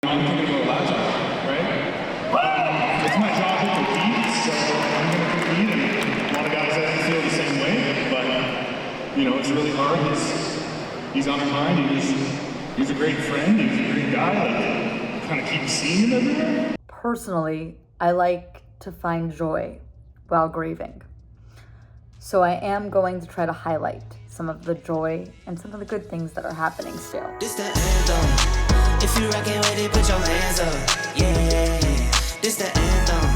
I'm thinking about last time, right? It's my job to compete, so I'm going to compete, and a lot of guys I think feel the same way, but, you know, it's really hard. He's on our mind. He's a great friend. He's a great guy. Like, kind of keep seeing him everywhere. Personally, I like to find joy while grieving. So I am going to try to highlight some of the joy and some of the good things that are happening still. This the anthem. If you rockin' with it, put your hands up. Yeah, this the anthem.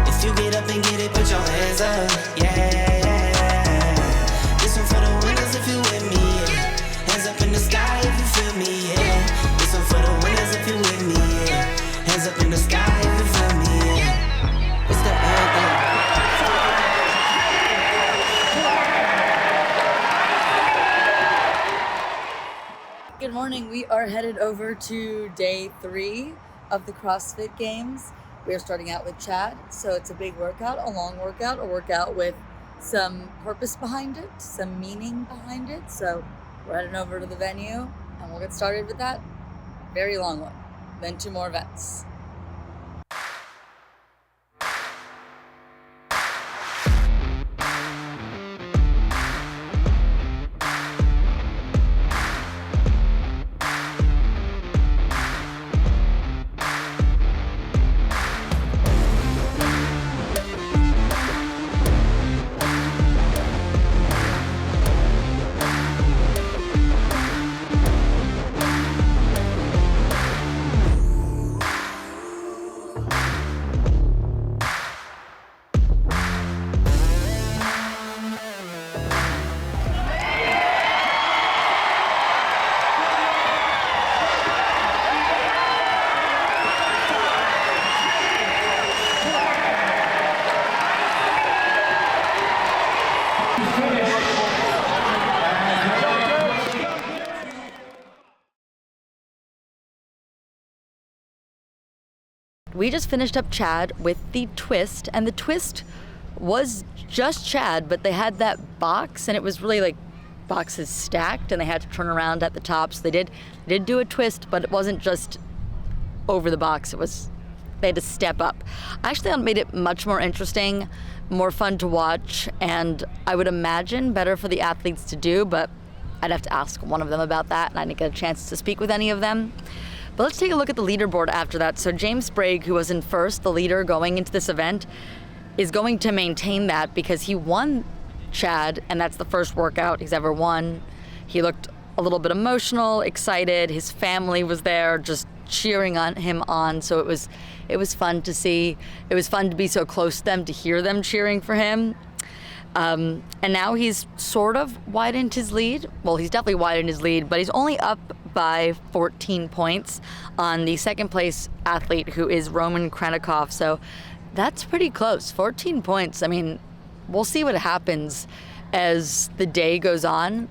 If you get up and get it, put your hands up. Yeah, this one for the winners if you with me. Yeah. Hands up in the sky if you feel me. Yeah, this one for the winners if you with me. Yeah. Hands up in the sky if you feel me. Yeah. It's the anthem. Good morning. We are headed over to day 3 of the CrossFit Games. We are starting out with Chad, so it's a big workout, a long workout, a workout with some purpose behind it, some meaning behind it. So we're heading over to the venue and we'll get started with that very long one, then 2 more events. We just finished up Chad with the twist, and the twist was just Chad, but they had that box, and it was really like boxes stacked, and they had to turn around at the top. So they did do a twist, but it wasn't just over the box. They had to step up. I actually thought it made it much more interesting, more fun to watch, and I would imagine better for the athletes to do, but I'd have to ask one of them about that, and I didn't get a chance to speak with any of them. But let's take a look at the leaderboard after that. So James Sprague, who was in first, the leader going into this event, is going to maintain that because he won Chad, and that's the first workout he's ever won. He looked a little bit emotional, excited. His family was there just cheering on him on. So it was fun to see. It was fun to be so close to them, to hear them cheering for him. And now he's sort of widened his lead. Well, he's definitely widened his lead, but he's only up by 14 points on the second place athlete, who is Roman Krenikov. So that's pretty close, 14 points. I mean, we'll see what happens as the day goes on.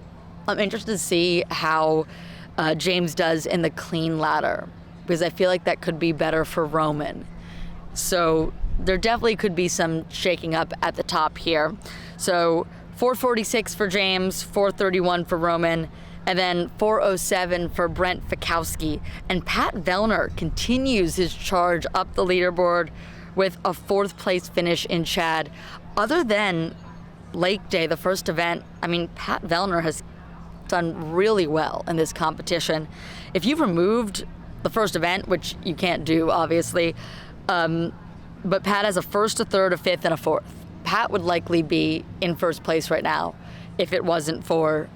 I'm interested to see how James does in the clean ladder, because I feel like that could be better for Roman. So there definitely could be some shaking up at the top here. So 446 for James, 431 for Roman, and then 407 for Brent Fikowski. And Pat Vellner continues his charge up the leaderboard with a 4th place finish in Chad. Other than Lake Day, the first event, I mean, Pat Vellner has done really well in this competition. If you've removed the first event, which you can't do, obviously, but Pat has a 1st, a 3rd, a 5th, and a 4th. Pat would likely be in 1st place right now if it wasn't for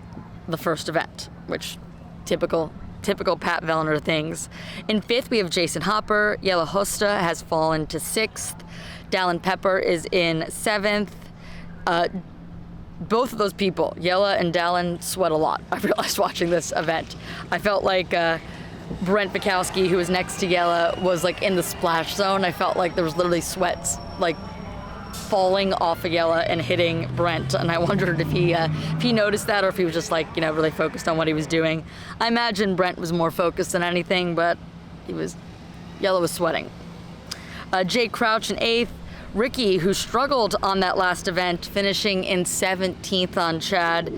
the first event, which typical Pat Vellner things. In 5th, we have Jason Hopper. Yella Hosta has fallen to 6th. Dallin Pepper is in 7th. Both of those people, Yella and Dallin, sweat a lot. I realized watching this event. I felt like Brent Fikowski, who was next to Yella, was like in the splash zone. I felt like there was literally sweats like falling off of Yella and hitting Brent, and I wondered if he noticed that, or if he was just like, you know, really focused on what he was doing. I imagine Brent was more focused than anything, but Yella was sweating. Jay Crouch in 8th. Ricky, who struggled on that last event, finishing in 17th on Chad.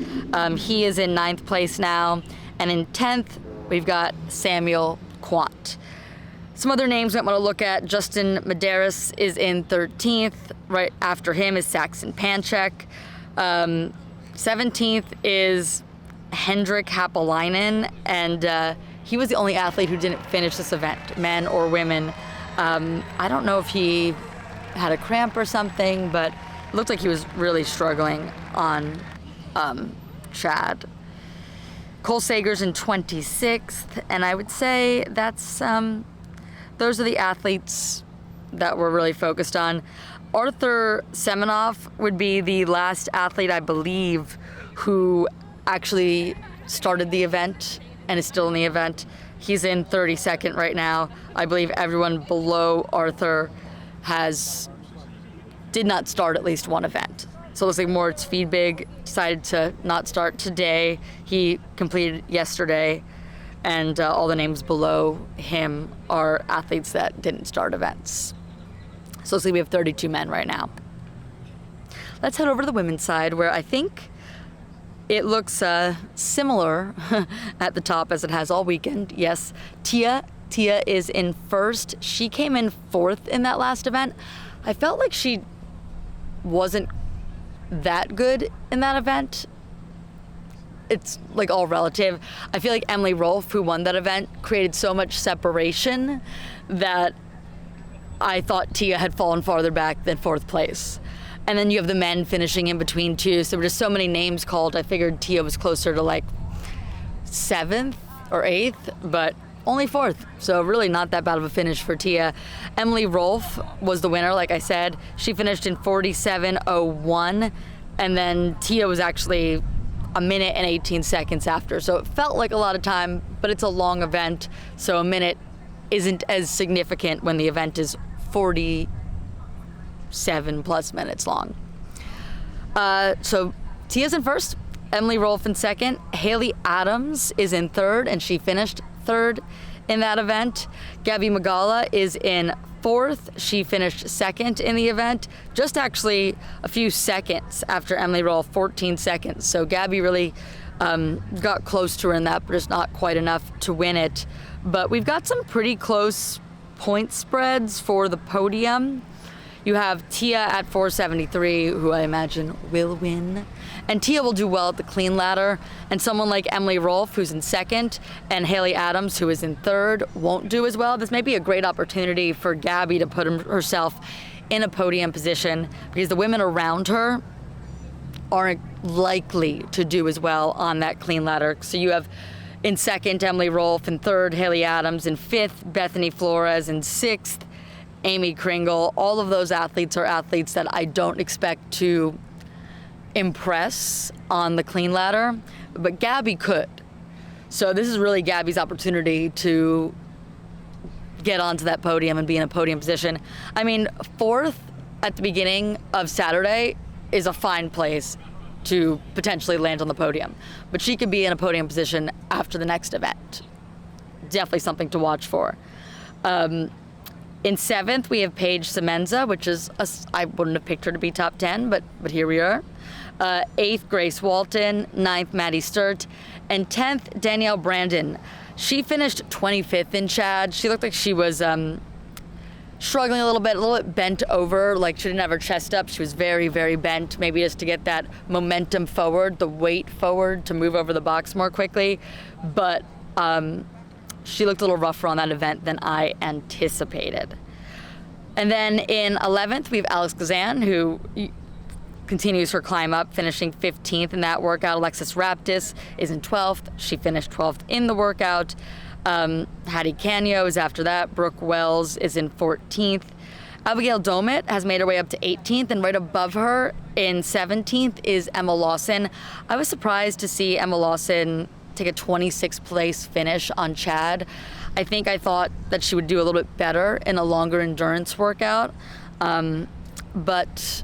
He is in 9th place now. And in 10th, we've got Samuel Quant. Some other names I want to look at. Justin Medeiros is in 13th. Right after him is Saxon Panchek. 17th is Hendrik Hapalainen, and he was the only athlete who didn't finish this event, men or women. I don't know if he had a cramp or something, but it looked like he was really struggling on Chad. Cole Sager's in 26th, and I would say that's those are the athletes that we're really focused on. Arthur Semenoff would be the last athlete, I believe, who actually started the event and is still in the event. He's in 32nd right now. I believe everyone below Arthur did not start at least one event. So it looks like Moritz Fiedbig decided to not start today. He completed yesterday, and all the names below him are athletes that didn't start events. So let's see, we have 32 men right now. Let's head over to the women's side, where I think it looks similar at the top as it has all weekend. Yes, Tia is in first. She came in fourth in that last event. I felt like she wasn't that good in that event. It's like all relative. I feel like Emily Rolfe, who won that event, created so much separation that I thought Tia had fallen farther back than fourth place. And then you have the men finishing in between too. So there were just so many names called. I figured Tia was closer to like 7th or 8th, but only 4th. So really not that bad of a finish for Tia. Emily Rolfe was the winner, like I said. She finished in 47:01. And then Tia was actually a minute and 18 seconds after. So it felt like a lot of time, but it's a long event. So a minute isn't as significant when the event is 47 plus minutes long. So Tia's in first, Emily Rolfe in second, Haley Adams is in third, and she finished third in that event. Gabby Magala is in fourth. She finished second in the event, just actually a few seconds after Emily Rolfe, 14 seconds. So Gabby really got close to her in that, but it's not quite enough to win it. But we've got some pretty close point spreads for the podium. You have Tia at 473, who I imagine will win. And Tia will do well at the clean ladder. And someone like Emily Rolfe, who's in second, and Haley Adams, who is in third, won't do as well. This may be a great opportunity for Gabby to put herself in a podium position, because the women around her aren't likely to do as well on that clean ladder. So you have in second, Emily Rolfe, in third, Haley Adams, in fifth, Bethany Flores, in sixth, Amy Kringle. All of those athletes are athletes that I don't expect to impress on the clean ladder, but Gabby could. So this is really Gabby's opportunity to get onto that podium and be in a podium position. I mean, fourth at the beginning of Saturday is a fine place to potentially land on the podium, but she could be in a podium position after the next event. Definitely something to watch for. In seventh, we have Paige Semenza, which is, I wouldn't have picked her to be top 10, but here we are. Eighth, Grace Walton. Ninth, Maddie Sturt. And 10th, Danielle Brandon. She finished 25th in Chad. She looked like she was struggling a little bit bent over, like she didn't have her chest up. She was very, very bent, maybe just to get that momentum forward, the weight forward to move over the box more quickly. But she looked a little rougher on that event than I anticipated. And then in 11th, we have Alex Gazan, who continues her climb up, finishing 15th in that workout. Alexis Raptis is in 12th. She finished 12th in the workout. Hattie Canio is after that. Brooke Wells is in 14th. Abigail Domit has made her way up to 18th, and right above her in 17th is Emma Lawson. I was surprised to see Emma Lawson take a 26th place finish on Chad. I thought that she would do a little bit better in a longer endurance workout, but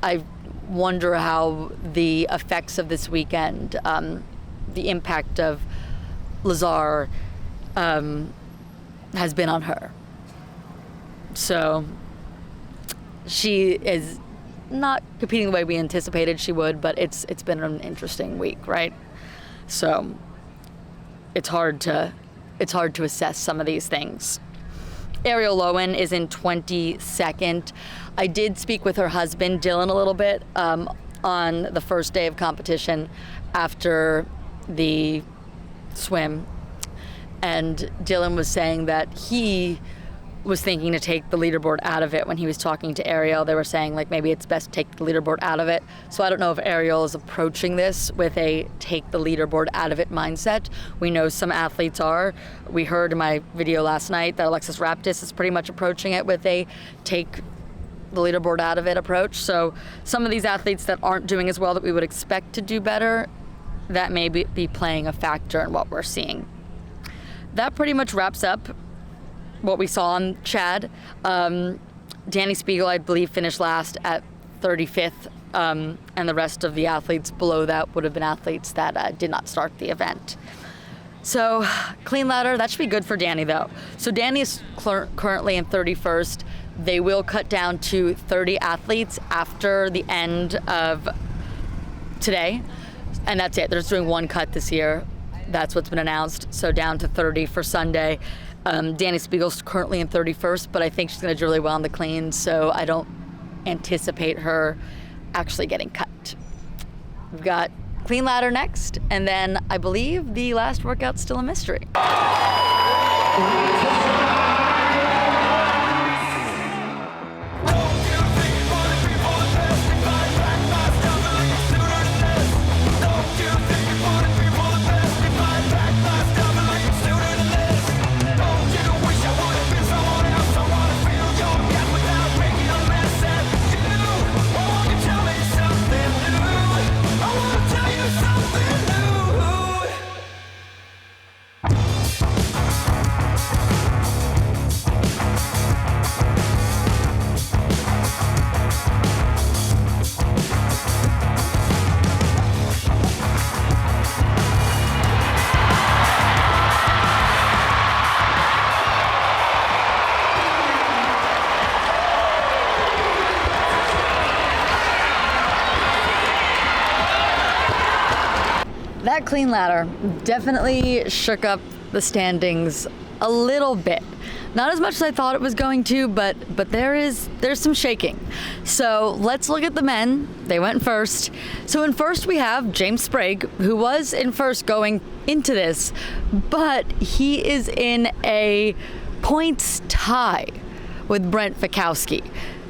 I wonder how the effects of this weekend, the impact of Lazar has been on her. So she is not competing the way we anticipated she would, but it's been an interesting week, right? So it's hard to it's hard to assess some of these things. Ariel Lowen is in 22nd. I did speak with her husband, Dylan, a little bit on the first day of competition after the swim. And Dylan was saying that he was thinking to take the leaderboard out of it when he was talking to Ariel. They were saying like maybe it's best to take the leaderboard out of it. So I don't know if Ariel is approaching this with a take the leaderboard out of it mindset. We know some athletes are. We heard in my video last night that Alexis Raptis is pretty much approaching it with a take the leaderboard out of it approach. So some of these athletes that aren't doing as well that we would expect to do better, that may be playing a factor in what we're seeing. That pretty much wraps up what we saw on Chad. Danny Spiegel, I believe, finished last at 35th, and the rest of the athletes below that would have been athletes that did not start the event. So clean ladder, that should be good for Danny though. So Danny is currently in 31st. They will cut down to 30 athletes after the end of today, and that's it. They're just doing one cut this year. That's what's been announced. So down to 30 for Sunday. Danny Spiegel's currently in 31st, but I think she's going to do really well on the clean, so I don't anticipate her actually getting cut. We've got clean ladder next, and then I believe the last workout's still a mystery. That clean ladder definitely shook up the standings a little bit. Not as much as I thought it was going to, but there's some shaking. So let's look at the men. They went first. So in first we have James Sprague, who was in first going into this, but he is in a points tie with Brent Fikowski.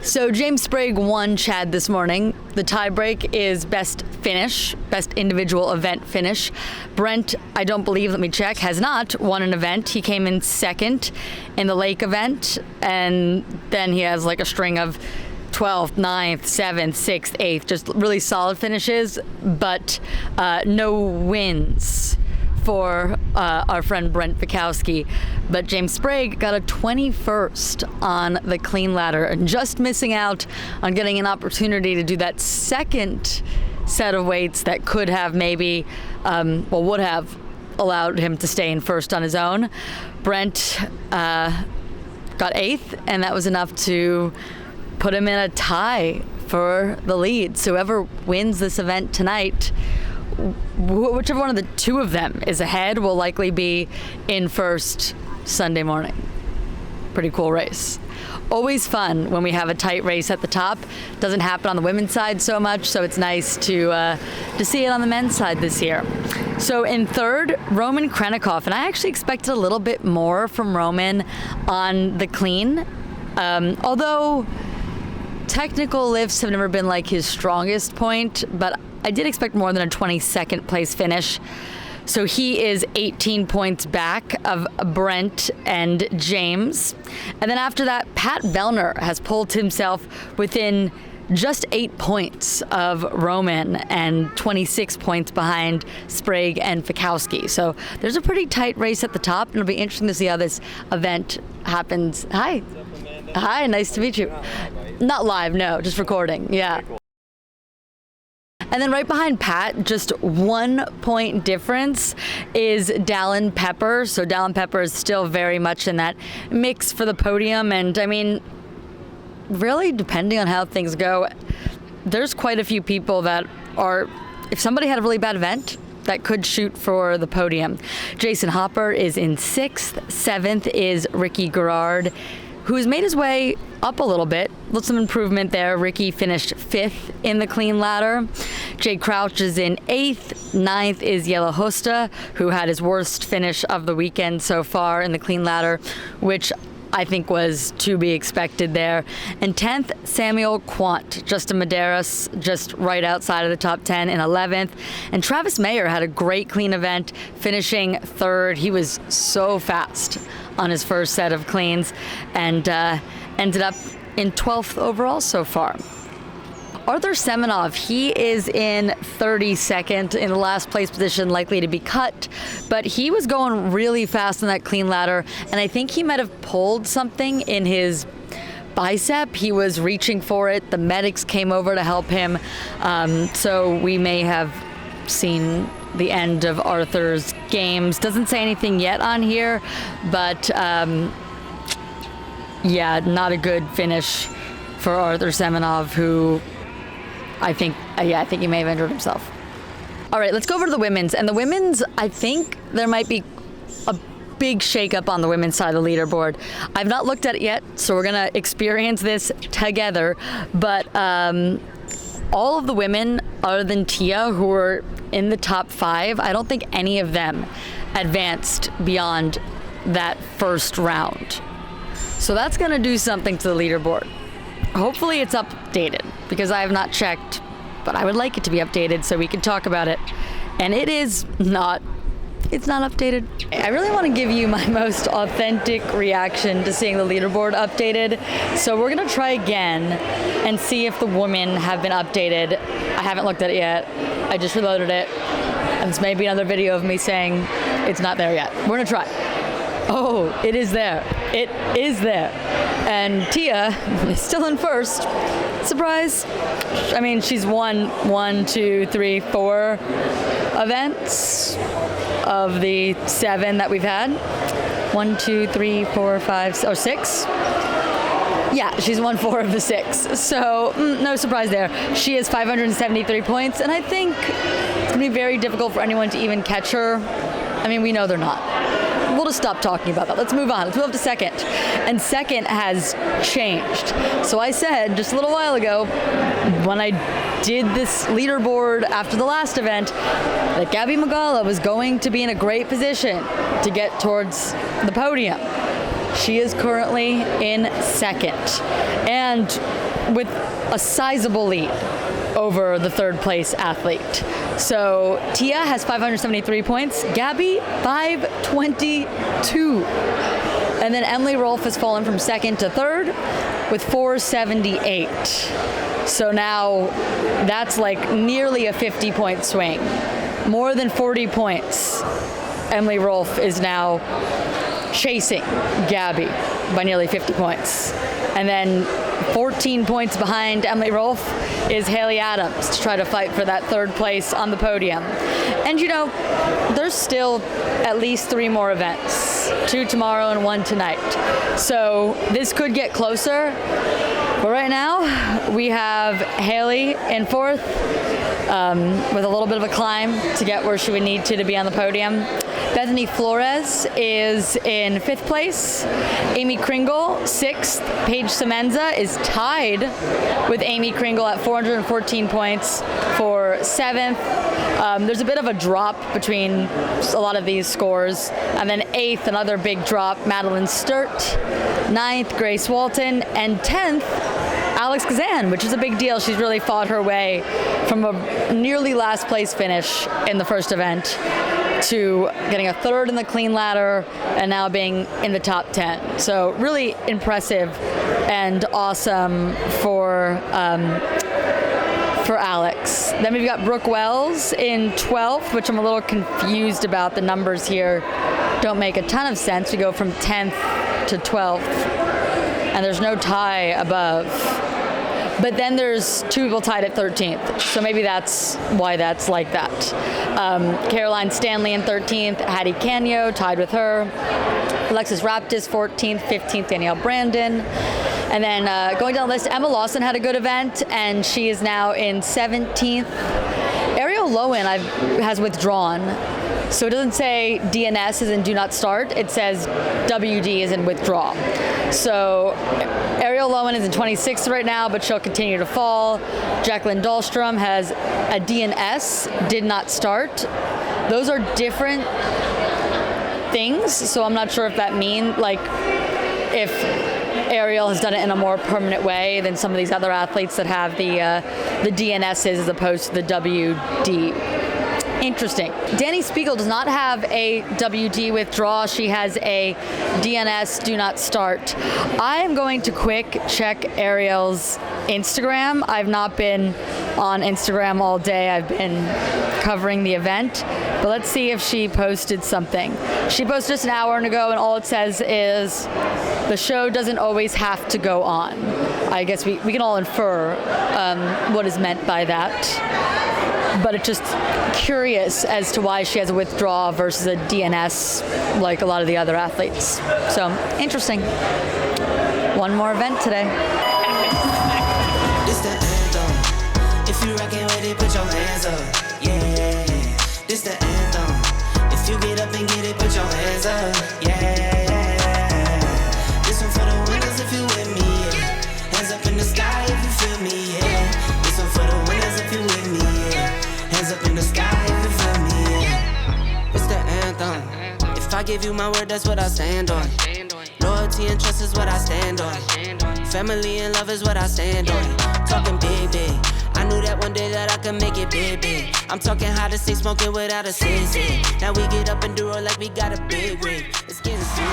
So James Sprague won Chad this morning. The tiebreak is best finish, best individual event finish. Brent, I don't believe, let me check, has not won an event. He came in second in the lake event, and then he has like a string of 12th, 9th, 7th, 6th, 8th, just really solid finishes, but no wins for our friend Brent Fikowski. But James Sprague got a 21st on the clean ladder and just missing out on getting an opportunity to do that second set of weights that could have maybe, would have allowed him to stay in first on his own. Brent got 8th, and that was enough to put him in a tie for the lead. So whoever wins this event tonight, whichever one of the two of them is ahead, will likely be in first Sunday morning. Pretty cool race. Always fun when we have a tight race at the top. Doesn't happen on the women's side so much, so it's nice to see it on the men's side this year. So in third, Roman Krennikov, and I actually expected a little bit more from Roman on the clean, although technical lifts have never been like his strongest point, but I did expect more than a 22nd place finish. So he is 18 points back of Brent and James. And then after that, Pat Vellner has pulled himself within just 8 points of Roman and 26 points behind Sprague and Fikowski. So there's a pretty tight race at the top, and it'll be interesting to see how this event happens. Hi. What's up, Amanda? Hi, nice to meet you. Not live, no, just recording. Yeah. And then right behind Pat, just 1 point difference, is Dallin Pepper. So Dallin Pepper is still very much in that mix for the podium. And I mean, really, depending on how things go, there's quite a few people that are, if somebody had a really bad event, that could shoot for the podium. Jason Hopper is in 6th. 7th is Ricky Garrard, who's made his way up a little bit. Look, some improvement there. Ricky finished 5th in the clean ladder. Jay Crouch is in 8th. 9th is Yella Hosta, who had his worst finish of the weekend so far in the clean ladder, which I think was to be expected there. And 10th, Samuel Quant, Justin Medeiros, just right outside of the top 10 in 11th. And Travis Mayer had a great clean event, finishing 3rd. He was so fast on his first set of cleans and ended up in 12th overall so far. Arthur Semenov, he is in 32nd in the last place position, likely to be cut, but he was going really fast in that clean ladder, and I think he might have pulled something in his bicep. He was reaching for it. The medics came over to help him, so we may have seen the end of Arthur's games. Doesn't say anything yet on here, but yeah, not a good finish for Arthur Semenov, who I think he may have injured himself. All right, let's go over to the women's. And the women's, I think there might be a big shakeup on the women's side of the leaderboard. I've not looked at it yet, so we're gonna experience this together. But all of the women, other than Tia, who were in the top 5, I don't think any of them advanced beyond that first round. So that's gonna do something to the leaderboard. Hopefully it's updated, because I have not checked, but I would like it to be updated so we can talk about it. And it's not updated. I really want to give you my most authentic reaction to seeing the leaderboard updated. So we're gonna try again and see if the women have been updated. I haven't looked at it yet. I just reloaded it. And this may be another video of me saying it's not there yet. We're gonna try. Oh, it is there. It is there. And Tia is still in 1st. Surprise. I mean, she's won 1, 2, 3, 4 events of the 7 that we've had. 1, 2, 3, 4, 5, 6. Yeah, she's won 4 of the 6. So no surprise there. She has 573 points, and I think it's gonna be very difficult for anyone to even catch her. I mean, we know they're not. We'll just stop talking about that. Let's move on. Let's move up to 2nd. And 2nd has changed. So I said just a little while ago, when I did this leaderboard after the last event, that Gabby Magala was going to be in a great position to get towards the podium. She is currently in 2nd, and with a sizable lead over the 3rd place athlete. So Tia has 573 points, Gabby 522. And then Emily Rolfe has fallen from 2nd to 3rd with 478. So now that's like nearly a 50-point swing. More than 40 points. Emily Rolfe is now chasing Gabby by nearly 50 points. And then 14 points behind Emily Rolfe is Haley Adams to try to fight for that 3rd place on the podium. And you know, there's still at least 3 more events, 2 tomorrow and 1 tonight. So this could get closer. But right now, we have Haley in 4th with a little bit of a climb to get where she would need to be on the podium. Bethany Flores is in 5th place. Amy Kringle, 6th. Paige Semenza is tied with Amy Kringle at 414 points for 7th. There's a bit of a drop between a lot of these scores. And then 8th, another big drop, Madeline Sturt. 9th, Grace Walton. And 10th, Alex Kazan, which is a big deal. She's really fought her way from a nearly last place finish in the first event to getting a 3rd in the clean ladder and now being in the top 10. So really impressive and awesome for Alex. Then we've got Brooke Wells in 12th, which I'm a little confused about. The numbers here don't make a ton of sense. We go from 10th to 12th, and there's no tie above. But then there's 2 people tied at 13th, so maybe that's why that's like that. Caroline Stanley in 13th, Hattie Canio tied with her. Alexis Raptis 14th, 15th, Danielle Brandon. And then going down the list, Emma Lawson had a good event, and she is now in 17th. Ariel Lowen has withdrawn. So it doesn't say DNS as in do not start. It says WD as in withdraw. So Ariel Lowen is in 26th right now, but she'll continue to fall. Jacqueline Dahlstrom has a DNS, did not start. Those are different things, so I'm not sure if that means, like, if Ariel has done it in a more permanent way than some of these other athletes that have the DNSs as opposed to the WD. Interesting. Dani Spiegel does not have a WD withdraw. She has a DNS do not start. I am going to quick check Ariel's Instagram. I've not been on Instagram all day. I've been covering the event. But let's see if she posted something. She posted just an hour ago, and all it says is the show doesn't always have to go on. I guess we can all infer what is meant by that. But it's just curious as to why she has a withdraw versus a DNS like a lot of the other athletes. So, interesting. One more event today. This the anthem. If you rockin' with it, put your hands up. Yeah. This the anthem. If you get up and get it, put your hands up. Yeah. This one for the winners if you with me. Yeah. Hands up in the sky if you feel me. Yeah. This one for the winners if you with me. Yeah. Hands up in the sky if you feel me. Yeah. It's the anthem. If I give you my word, that's what I stand on. Loyalty and trust is what I stand on. Family and love is what I stand on. Talking big, big. I knew that one day that I could make it big, big. I'm talking how to stay smoking without a sissy. Now we get up and do it like we got a big rig. It's getting serious.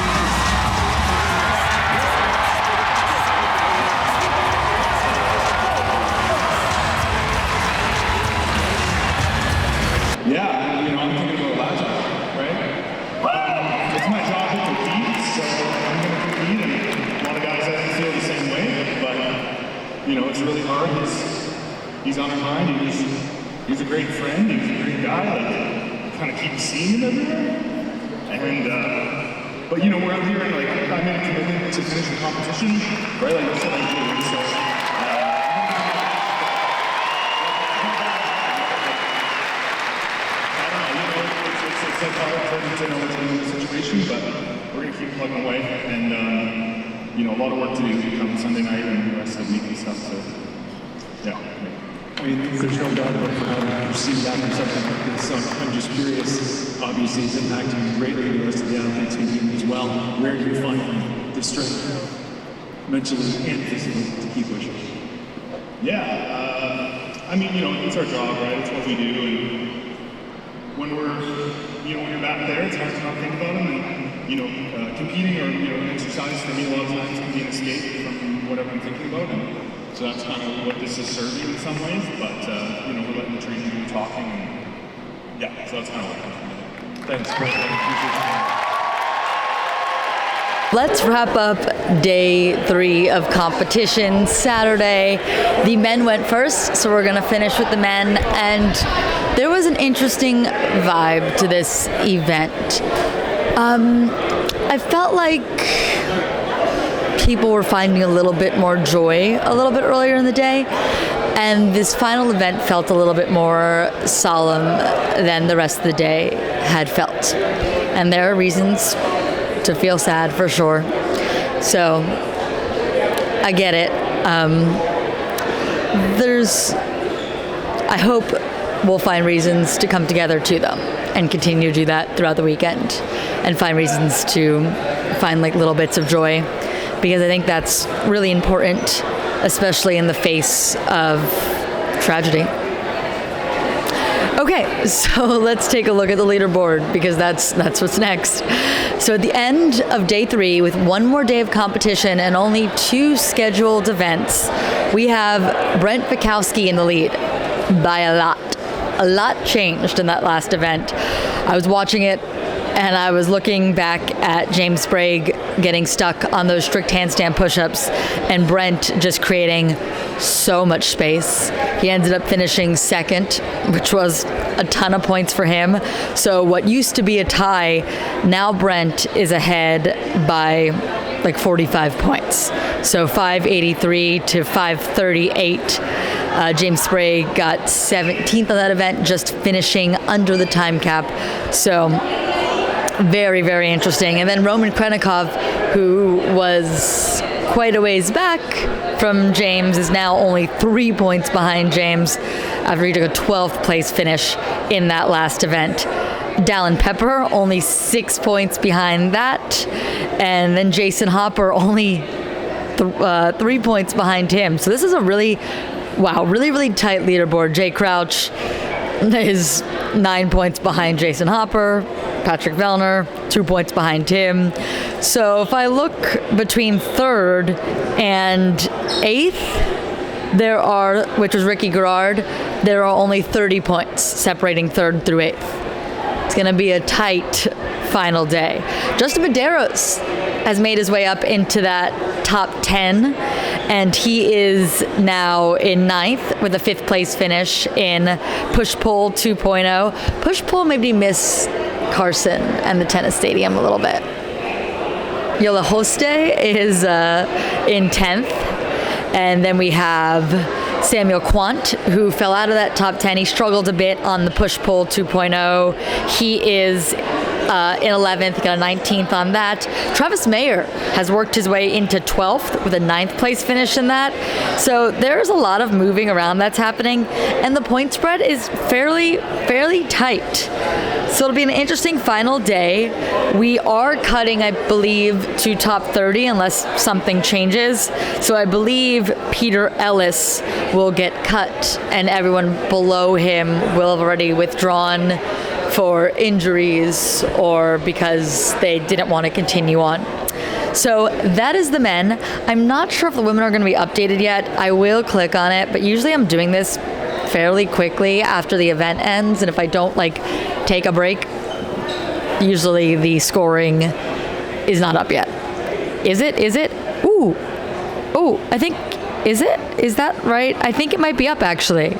Yeah, I'm thinking about last time, right? It's my job to compete, so I'm going to compete, and a lot of guys I don't feel the same way, but, it's really hard. He's on our mind, and he's a great friend, he's a great guy, like, kind of keep seeing him everywhere, and, but, we're out here, and, like, I made a commitment to finish the competition, right? Like, that's what I'm doing, so... It's hard to know what's in the situation, but we're going to keep plugging away, and a lot of work to do come Sunday night and the rest of the week and stuff. So, yeah. I mean, there's no doubt about how to perceive that from something like this. So I'm just curious. Obviously, it's impacting greatly the rest of the athletes in the game as well. Where do you find the strength, mentally and physically, to keep pushing? Yeah. It's our job, right? It's what we do, and when when you're back there, it's hard to not think about them, and, competing or, exercise for me a lot of times can be an escape from whatever I'm thinking about, and so that's kind of what this is serving in some ways, but, we're letting the training do the talking, and yeah, so that's kind of what I'm thinking. Thanks, Brett. Let's wrap up day 3 of competition Saturday. The men went first, so we're gonna finish with the men, and there was an interesting vibe to this event. I felt like people were finding a little bit more joy a little bit earlier in the day, and this final event felt a little bit more solemn than the rest of the day had felt. And there are reasons to feel sad for sure. So I get it. I hope we'll find reasons to come together too, though, and continue to do that throughout the weekend, and find reasons to find like little bits of joy, because I think that's really important, especially in the face of tragedy. Okay, so let's take a look at the leaderboard, because that's what's next. So at the end of day 3, with one more day of competition and only 2 scheduled events, we have Brent Bukowski in the lead by a lot. A lot changed in that last event. I was watching it, and I was looking back at James Sprague getting stuck on those strict handstand push-ups, and Brent just creating so much space. He ended up finishing second, which was a ton of points for him. So what used to be a tie, now Brent is ahead by like 45 points. So 583 to 538. James Sprague got 17th on that event, just finishing under the time cap. So very, very interesting. And then Roman Krenikov, who was quite a ways back from James, is now only 3 points behind James after he took a 12th place finish in that last event. Dallin Pepper only 6 points behind that, and then Jason Hopper only 3 points behind him. So this is a really tight leaderboard. Jay Crouch is 9 points behind Jason Hopper. Patrick Vellner, 2 points behind him. So if I look between 3rd and 8th, which was Ricky Garrard, there are only 30 points separating 3rd through 8th. It's going to be a tight final day. Justin Medeiros has made his way up into that top 10, and he is now in 9th with a 5th place finish in push-pull 2.0. Push-pull made me miss Carson and the tennis stadium a little bit. Yola Hoste is in 10th, and then we have Samuel Quant, who fell out of that top 10. He struggled a bit on the push-pull 2.0. He is in 11th, got a 19th on that. Travis Mayer has worked his way into 12th with a 9th place finish in that. So there's a lot of moving around that's happening, and the point spread is fairly tight. So it'll be an interesting final day. We are cutting, I believe, to top 30 unless something changes. So I believe Peter Ellis will get cut, and everyone below him will have already withdrawn for injuries or because they didn't want to continue on. So that is the men. I'm not sure if the women are going to be updated yet. I will click on it, but usually I'm doing this fairly quickly after the event ends, and if I don't take a break, usually the scoring is not up yet. Is it? Ooh, I think, is that right? I think it might be up actually.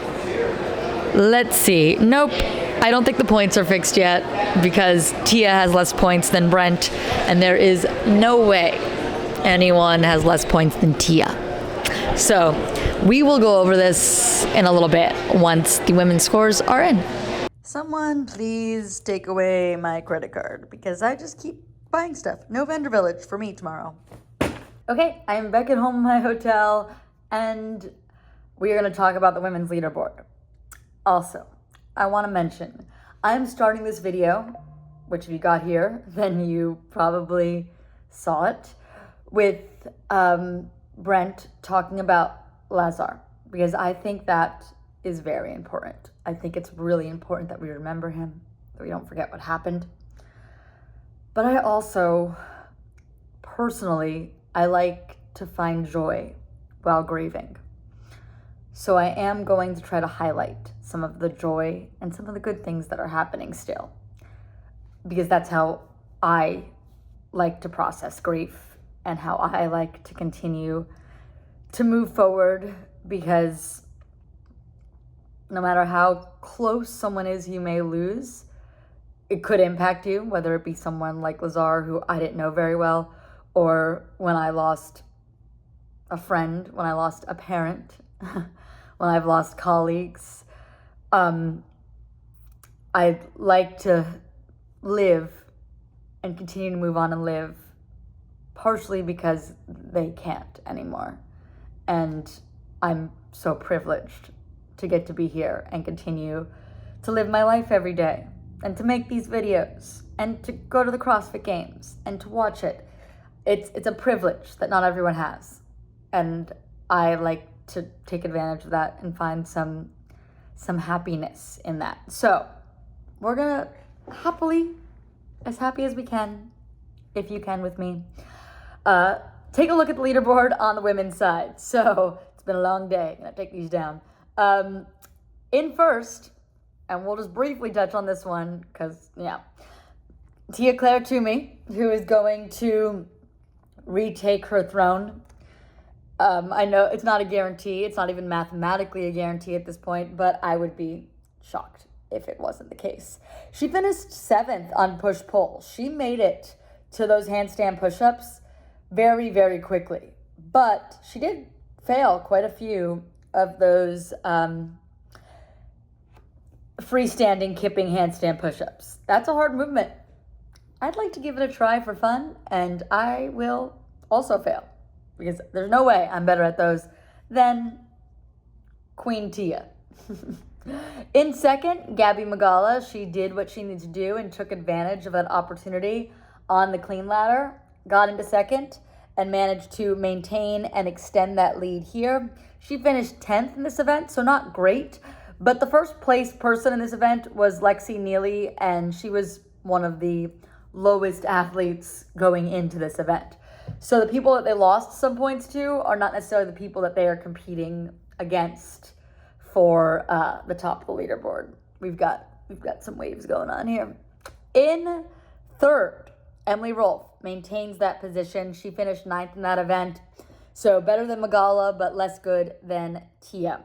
Let's see. Nope. I don't think the points are fixed yet because Tia has less points than Brent, and there is no way anyone has less points than Tia. So we will go over this in a little bit once the women's scores are in. Someone please take away my credit card because I just keep buying stuff. No Vendor Village for me tomorrow. Okay, I am back at home in my hotel, and we are going to talk about the women's leaderboard. Also, I want to mention, I'm starting this video, which if you got here, then you probably saw it, with Brent talking about Lazar, because I think that is very important. I think it's really important that we remember him, that we don't forget what happened. But I also, personally, I like to find joy while grieving. So I am going to try to highlight some of the joy and some of the good things that are happening still, because that's how I like to process grief and how I like to continue to move forward, because no matter how close someone is you may lose, it could impact you, whether it be someone like Lazar, who I didn't know very well, or when I lost a friend, when I lost a parent, when I've lost colleagues. I'd like to live and continue to move on and live, partially because they can't anymore. And I'm so privileged to get to be here and continue to live my life every day and to make these videos and to go to the CrossFit Games and to watch it. It's a privilege that not everyone has. And I like to take advantage of that and find some happiness in that. So we're gonna happily, as happy as we can, if you can with me, take a look at the leaderboard on the women's side. So it's been a long day. I'm gonna take these down. In first, and we'll just briefly touch on this one because, yeah, Tia-Clair Toomey, who is going to retake her throne. I know it's not a guarantee. It's not even mathematically a guarantee at this point, but I would be shocked if it wasn't the case. She finished 7th on push-pull. She made it to those handstand push-ups very, very quickly, but she did fail quite a few of those freestanding kipping handstand push-ups. That's a hard movement. I'd like to give it a try for fun, and I will also fail because there's no way I'm better at those than Queen Tia. In second, Gabby Magala, she did what she needed to do and took advantage of that opportunity on the clean ladder, got into second, and managed to maintain and extend that lead here. She finished 10th in this event, so not great, but the first place person in this event was Lexi Neely, and she was one of the lowest athletes going into this event. So the people that they lost some points to are not necessarily the people that they are competing against for the top of the leaderboard. We've got some waves going on here. In third, Emily Rolfe maintains that position. She finished 9th in that event. So better than Magala, but less good than Tia.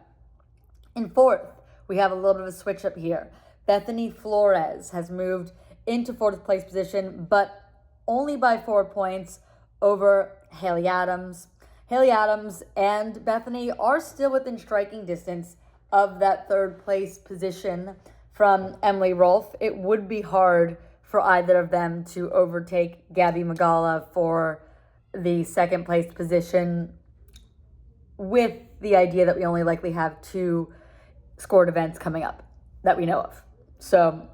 In fourth, we have a little bit of a switch up here. Bethany Flores has moved into fourth place position, but only by 4 points over Haley Adams. Haley Adams and Bethany are still within striking distance of that third place position from Emily Rolfe. It would be hard for either of them to overtake Gabby Magala for the second place position, with the idea that we only likely have 2 scored events coming up that we know of. So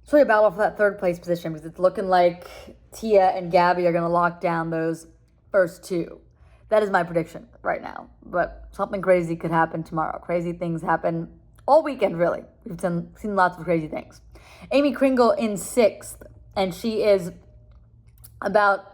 it's really a battle for that third place position because it's looking like Tia and Gabby are going to lock down those first 2. That is my prediction right now. But something crazy could happen tomorrow. Crazy things happen all weekend, really. We've seen lots of crazy things. Amy Kringle in 6th, and she is about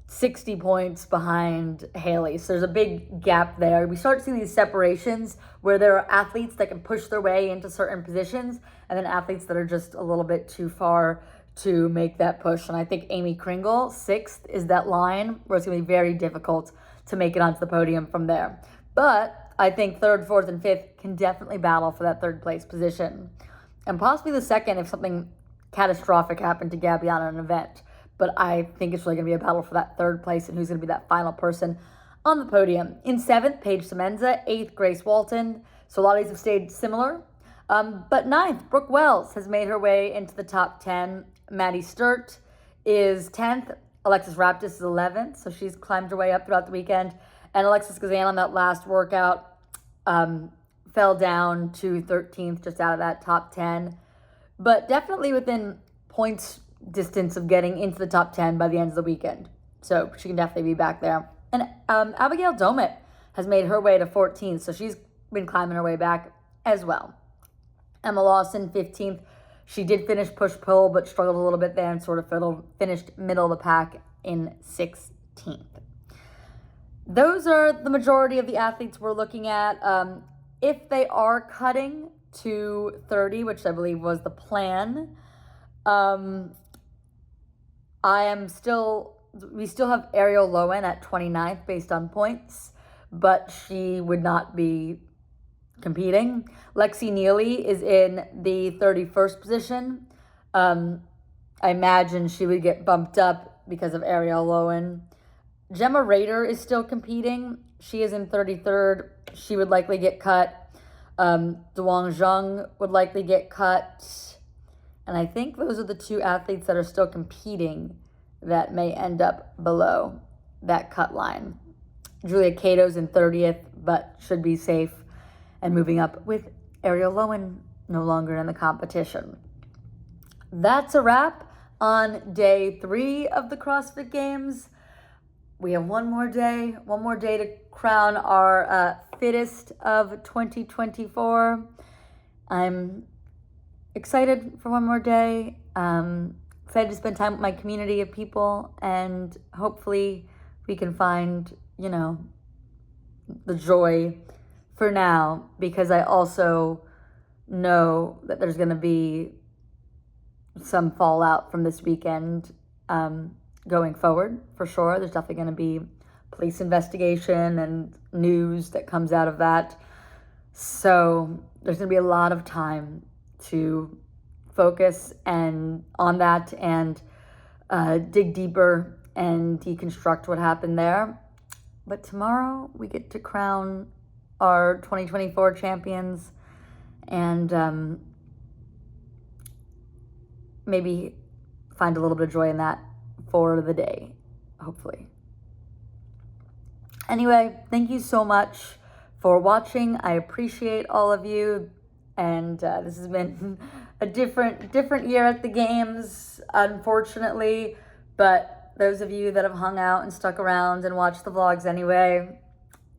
60 points behind Haley. So there's a big gap there. We start seeing these separations where there are athletes that can push their way into certain positions and then athletes that are just a little bit too far to make that push. And I think Amy Kringle, 6th, is that line where it's going to be very difficult to make it onto the podium from there. But I think 3rd, 4th, and 5th can definitely battle for that 3rd place position. And possibly the 2nd if something catastrophic happened to Gabby on an event. But I think it's really going to be a battle for that 3rd place and who's going to be that final person on the podium. In 7th, Paige Semenza. 8th, Grace Walton. So a lot of these have stayed similar. But 9th, Brooke Wells has made her way into the top 10. Maddie Sturt is 10th. Alexis Raptis is 11th. So she's climbed her way up throughout the weekend. And Alexis Kazan on that last workout fell down to 13th, just out of that top 10. But definitely within points distance of getting into the top 10 by the end of the weekend. So she can definitely be back there. And Abigail Domit has made her way to 14th, so she's been climbing her way back as well. Emma Lawson, 15th. She did finish push-pull, but struggled a little bit there and sort of finished middle of the pack in 16th. Those are the majority of the athletes we're looking at. If they are cutting to 30, which I believe was the plan, we still have Ariel Lowen at 29th based on points, but she would not be competing. Lexi Neely is in the 31st position. I imagine she would get bumped up because of Ariel Lowen. Gemma Rader is still competing. She is in 33rd. She would likely get cut. Duong Zhang would likely get cut. And I think those are the 2 athletes that are still competing that may end up below that cut line. Julia Cato's in 30th, but should be safe and moving up with Ariel Lowen no longer in the competition. That's a wrap on day 3 of the CrossFit Games. We have one more day to crown our fittest of 2024. I'm excited for one more day. Excited to spend time with my community of people, and hopefully we can find, the joy for now, because I also know that there's going to be some fallout from this weekend going forward, for sure. There's definitely going to be police investigation and news that comes out of that. So there's going to be a lot of time to focus on that and dig deeper and deconstruct what happened there. But tomorrow we get to crown our 2024 champions, and maybe find a little bit of joy in that for the day, hopefully. Anyway, thank you so much for watching. I appreciate all of you, and this has been a different year at the games, unfortunately, but those of you that have hung out and stuck around and watched the vlogs anyway,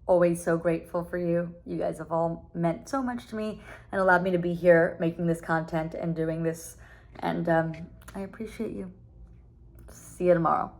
always so grateful for you. You guys have all meant so much to me and allowed me to be here making this content and doing this, and I appreciate you. See you tomorrow.